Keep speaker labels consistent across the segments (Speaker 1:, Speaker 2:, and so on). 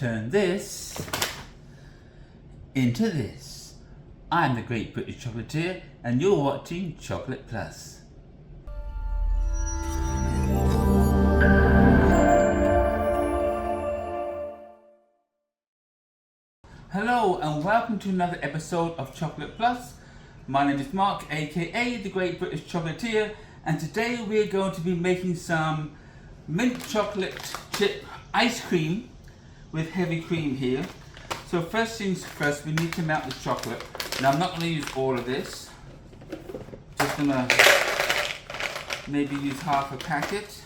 Speaker 1: turn this into this. I'm the Great British Chocolatier and you're watching Chocolate Plus. Hello and welcome to another episode of Chocolate Plus. My name is Mark, aka the Great British Chocolatier, and today we're going to be making some mint chocolate chip ice cream with heavy cream here. So first things first, we need to melt the chocolate. Now I'm not going to use all of this, just going to maybe use half a packet.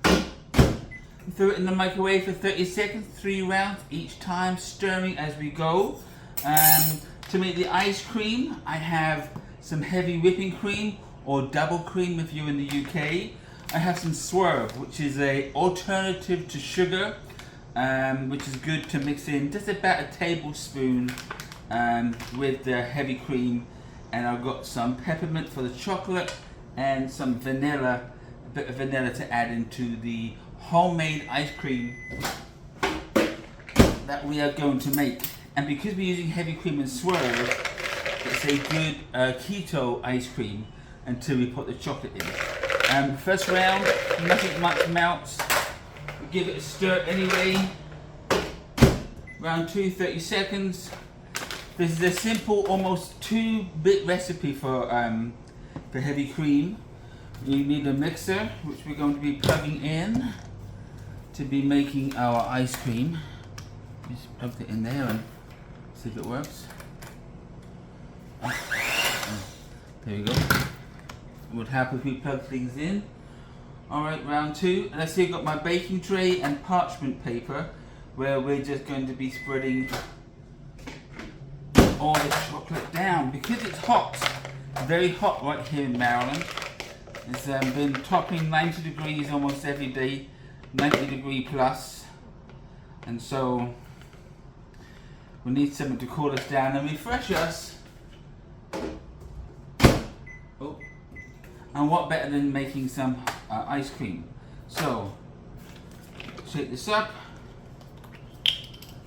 Speaker 1: Throw it in the microwave for 30 seconds, 3 rounds each time, stirring as we go. To make the ice cream, I have some heavy whipping cream or double cream if you're in the UK. I have some Swerve, which is an alternative to sugar, which is good to mix in just about a tablespoon with the heavy cream. And I've got some peppermint for the chocolate and some vanilla, a bit of vanilla to add into the homemade ice cream that we are going to make. And because we're using heavy cream and Swerve, it's a good keto ice cream until we put the chocolate in. First round, nothing much melts. We give it a stir anyway. Round 2, 30 seconds. This is a simple, almost 2-bit recipe for heavy cream. You need a mixer, which we're going to be plugging in to be making our ice cream. Just plug it in there and see if it works. There we go. It would help if we plug things in. Alright, round 2. And I see I've got my baking tray and parchment paper where we're just going to be spreading all the chocolate down. Because it's hot, very hot right here in Maryland. It's been topping 90 degrees almost every day, 90 degree plus. And so we need something to cool us down and refresh us. Oh. And what better than making some ice cream? So, shake this up.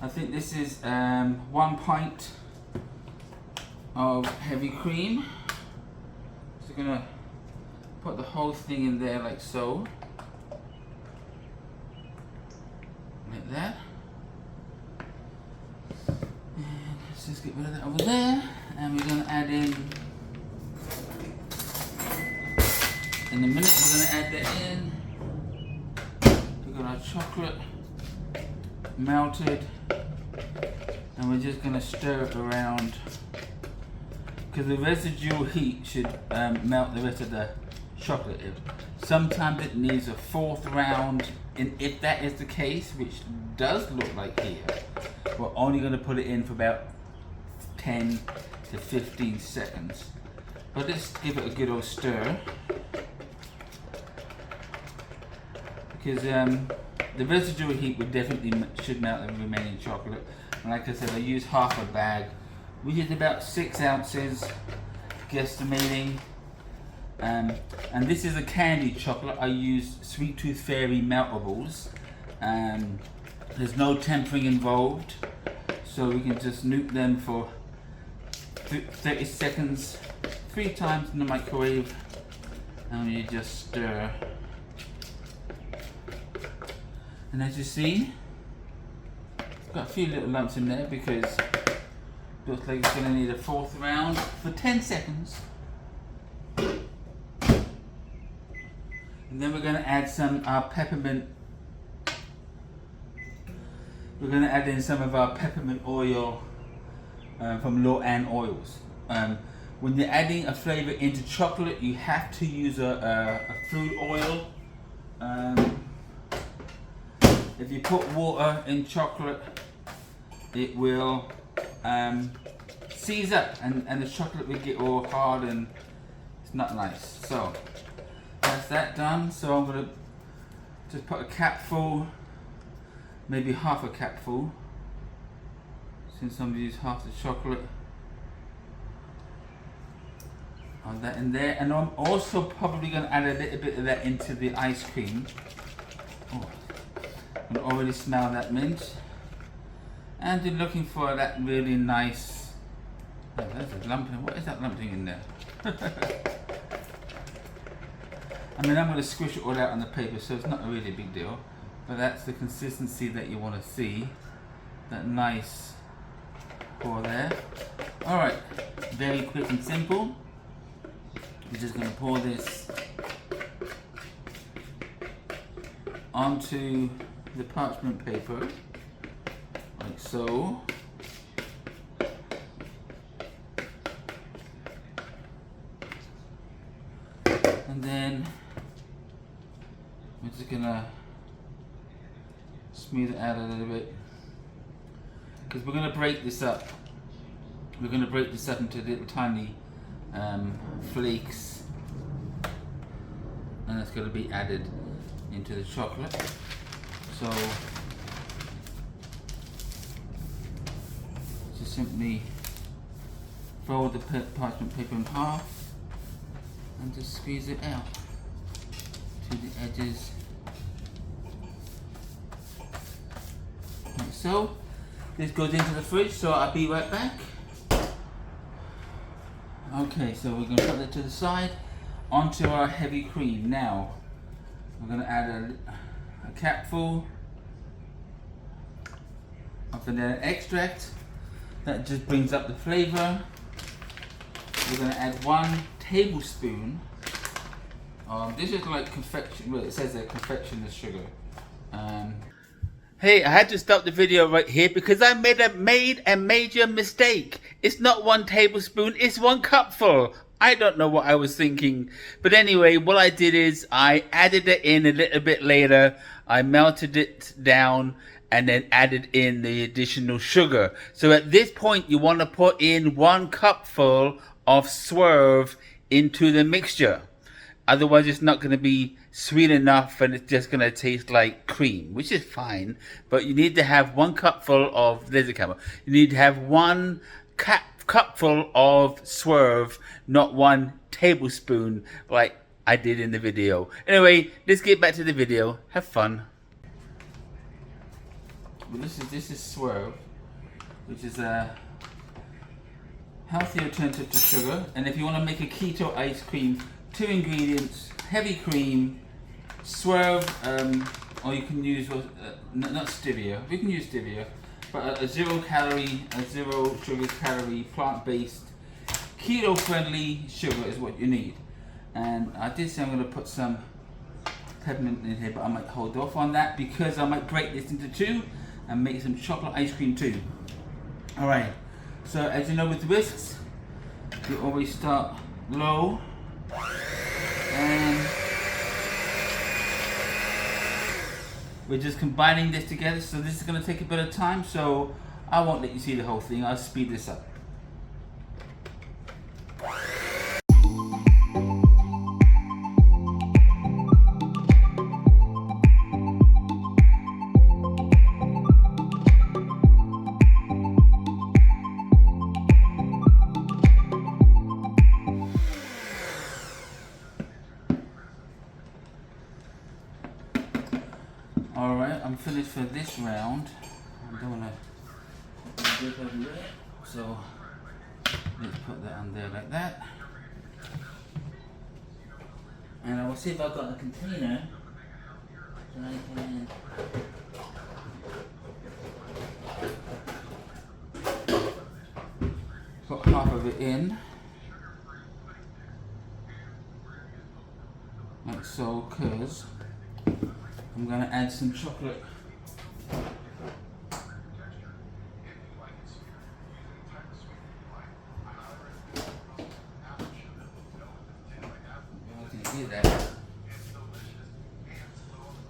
Speaker 1: I think this is 1 pint of heavy cream. So we're gonna put the whole thing in there like so. Like that. And let's just get rid of that over there. And we're gonna add in a minute, we're going to add that in. We've got our chocolate melted and we're just going to stir it around because the residual heat should melt the rest of the chocolate. Sometimes it needs a 4th round, and if that is the case, which does look like here, we're only going to put it in for about 10 to 15 seconds. But let's give it a good old stir. Because the residual heat would definitely should melt the remaining chocolate. And like I said, I used half a bag, which is about 6 ounces, guesstimating. And this is a candied chocolate. I used Sweet Tooth Fairy meltables. There's no tempering involved, so we can just nuke them for 30 seconds, 3 times in the microwave, and you just stir. And as you see, got a few little lumps in there because it looks like it's going to need a 4th round for 10 seconds. And then we're going to add some peppermint. We're going to add in some of our peppermint oil from Low Ann Oils. When you're adding a flavor into chocolate, you have to use a food oil. If you put water in chocolate, it will seize up and the chocolate will get all hard and it's not nice. So that's that done. So I'm going to just put a capful, maybe half a capful, since I'm going to use half the chocolate. On that in there, and I'm also probably going to add a little bit of that into the ice cream. Oh. I can already smell that mint. And you're looking for that really nice, oh, there's a lump in, what is that lump thing in there? I mean, I'm going to squish it all out on the paper, so it's not a really big deal. But that's the consistency that you want to see. That nice pour there. Alright, very quick and simple. We're just going to pour this onto the parchment paper, like so. And then we're just gonna smooth it out a little bit, because we're gonna break this up. We're gonna break this up into little tiny flakes, and that's gonna be added into the chocolate. So just simply fold the parchment paper in half and just squeeze it out to the edges, like so. This goes into the fridge, so I'll be right back. Okay, so we're going to put that to the side, onto our heavy cream. Now we're going to add a capful of vanilla extract. That just brings up the flavor. We're going to add 1 tablespoon. This is like confection. Well, it says there confectioner's sugar. Hey, I had to stop the video right here because I made a major mistake. It's not 1 tablespoon, it's 1 cupful. I don't know what I was thinking. But anyway, what I did is I added it in a little bit later. I melted it down and then added in the additional sugar. So at this point, you want to put in 1 cupful of swerve into the mixture. Otherwise, it's not going to be sweet enough and it's just going to taste like cream, which is fine. But you need to have 1 cupful of, there's a camera. You need to have 1 cupful of swerve, not 1 tablespoon like I did in the video. Anyway, let's get back to the video. Have fun. Well, this is swerve, which is a healthy alternative to sugar. And if you want to make a keto ice cream, 2 ingredients: heavy cream, swerve, or you can use not stevia. You can use stevia, but a 0 calorie, a 0 sugar calorie, plant-based, keto-friendly sugar is what you need. And I did say I'm going to put some peppermint in here, but I might hold off on that because I might break this into 2 and make some chocolate ice cream too. All right. So as you know, with whisks, you always start low. And we're just combining this together, so this is going to take a bit of time, so I won't let you see the whole thing. I'll speed this up. Alright, I'm finished for this round. I'm doing a dip over there. So let's put that on there like that. And I will see if I've got a container that I can put half of it in. Like so, because I'm going to add some chocolate.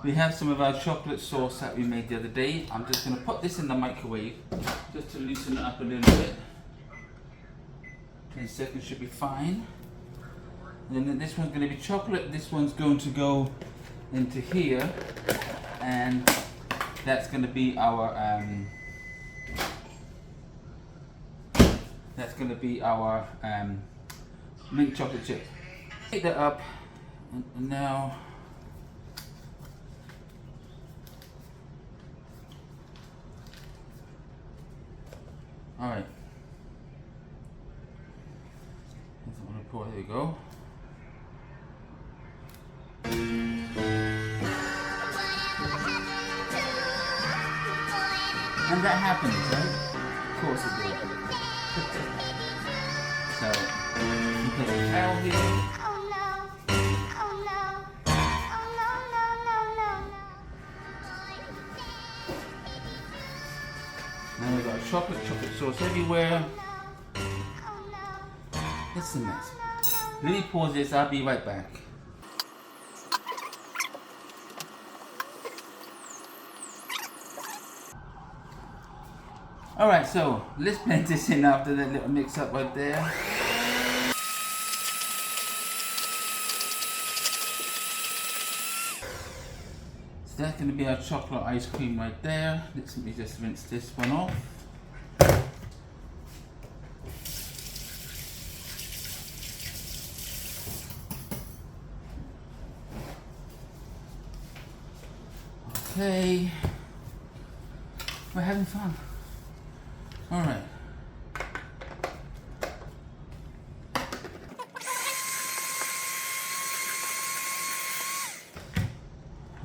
Speaker 1: We have some of our chocolate sauce that we made the other day. I'm just going to put this in the microwave just to loosen it up a little bit. 10 seconds should be fine. And then this one's going to be chocolate. This one's going to go into here, and that's going to be our mint chocolate chip. Take that up, and now Alright. That's what I'm gonna pour. There we go. And that happens, right? Of course it did. So, you put a towel here. Now we've got chocolate sauce everywhere. It's a mess. Let me pause this, I'll be right back. Alright, so let's blend this in after that little mix up right there. So that's going to be our chocolate ice cream right there. Let me just rinse this one off. Okay, we're having fun. All right.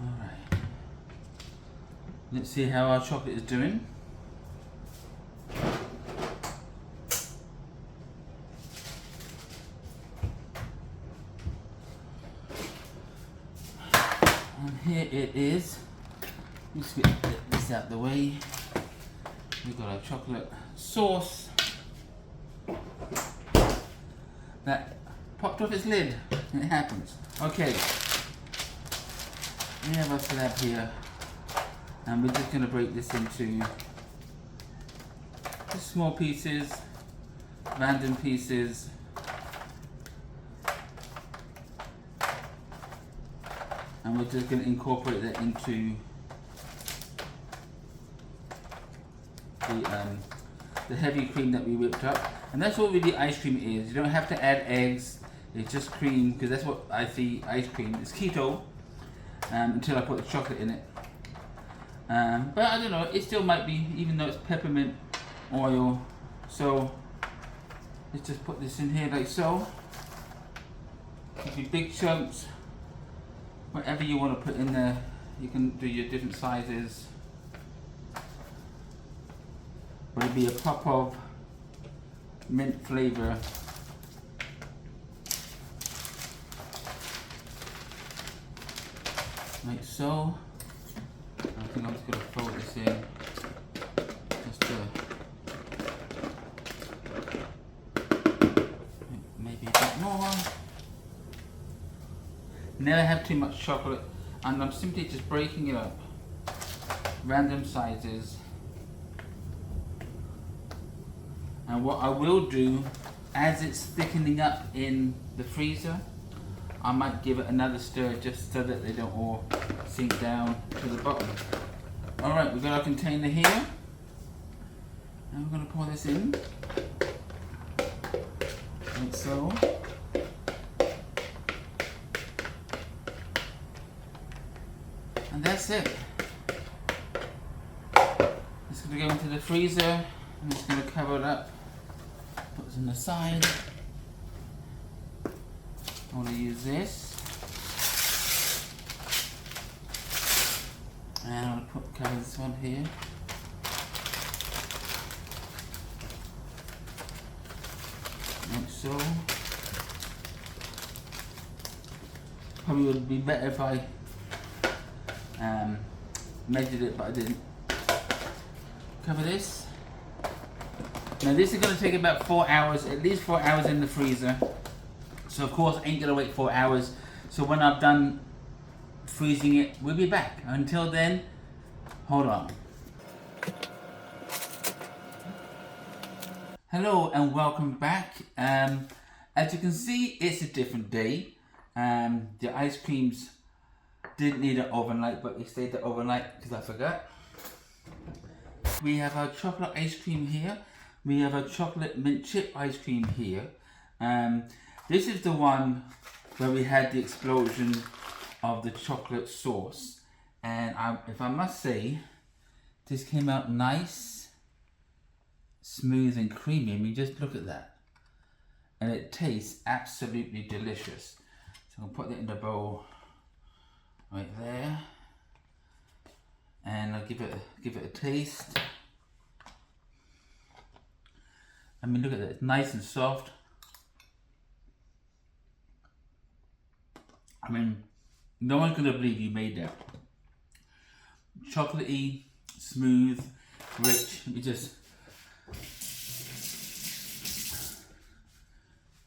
Speaker 1: All right. Let's see how our chocolate is doing. And here it is. Let's get this out the way. We've got our chocolate sauce that popped off its lid. It happens. Okay, we have our slab here, and we're just going to break this into just small pieces, random pieces. And we're just going to incorporate that into the heavy cream that we whipped up. And that's what really ice cream is. You don't have to add eggs, it's just cream, because that's what I see ice cream. It's keto until I put the chocolate in it. But I don't know, it still might be, even though it's peppermint oil. So let's just put this in here like so. Give you big chunks, whatever you want to put in there. You can do your different sizes. Would it be a pop of mint flavor? Like so. I think I'm just going to fold this in. Just to maybe a bit more. Never have too much chocolate, and I'm simply just breaking it up. Random sizes. And what I will do, as it's thickening up in the freezer, I might give it another stir just so that they don't all sink down to the bottom. Alright, we've got our container here. And we're going to pour this in. Like so. And that's it. It's going to go into the freezer. I'm just going to cover it up. Put this on the side. I want to use this. And I'm going to cover this one here. Like so. Probably would be better if I measured it, but I didn't. Cover this. Now this is going to take about 4 hours, at least 4 hours in the freezer. So of course I ain't going to wait 4 hours. So when I've done freezing it, we'll be back. Until then, hold on. Hello and welcome back. As you can see, it's a different day. The ice creams didn't need an overnight, but they stayed there overnight because I forgot. We have our chocolate ice cream here. We have a chocolate mint chip ice cream here. This is the one where we had the explosion of the chocolate sauce. And if I must say, this came out nice, smooth and creamy. I mean, just look at that. And it tastes absolutely delicious. So I'll put that in the bowl right there. And I'll give it a taste. I mean, look at that, it's nice and soft. I mean, no one's gonna believe you made that. Chocolatey, smooth, rich. Let me just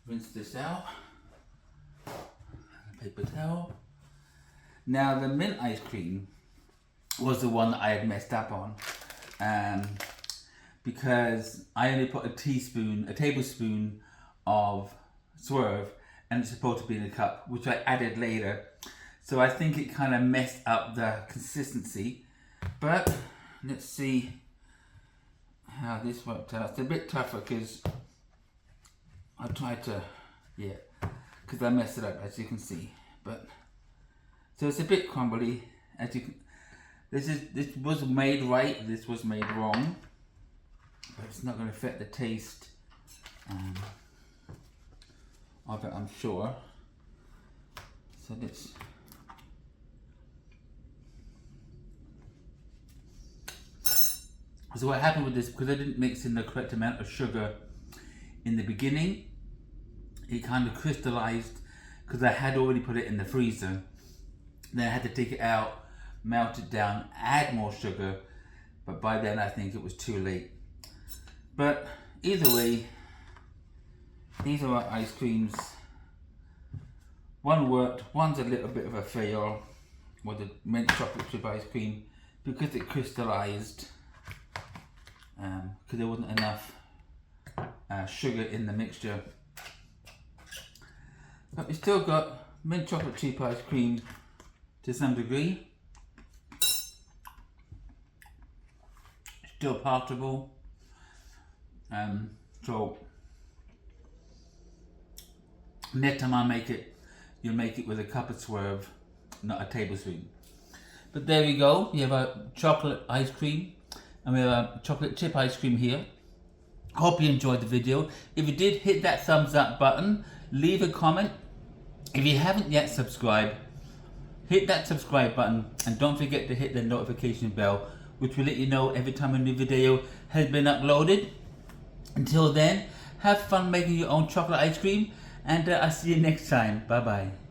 Speaker 1: rinse this out. Paper towel. Now the mint ice cream was the one that I had messed up on, because I only put a tablespoon of Swerve, and it's supposed to be in a cup, which I added later. So I think it kind of messed up the consistency. But let's see how this worked out. It's a bit tougher because I tried to, because I messed it up, as you can see. But so it's a bit crumbly. As you can, this was made right. This was made wrong. But it's not going to affect the taste of it, I'm sure. So let's. So what happened with this, because I didn't mix in the correct amount of sugar in the beginning, it kind of crystallized, because I had already put it in the freezer. Then I had to take it out, melt it down, add more sugar, but by then I think it was too late. But either way, these are our ice creams. One worked, one's a little bit of a fail with the mint chocolate chip ice cream because it crystallized, because there wasn't enough sugar in the mixture. But we still got mint chocolate chip ice cream to some degree. Still palatable. So next time I make it, you'll make it with a cup of Swerve, not a tablespoon. But there we go. We have a chocolate ice cream and we have a chocolate chip ice cream here. Hope you enjoyed the video. If you did, hit that thumbs up button, leave a comment. If you haven't yet subscribed, hit that subscribe button and don't forget to hit the notification bell, which will let you know every time a new video has been uploaded. Until then, have fun making your own chocolate ice cream, and I'll see you next time. Bye bye.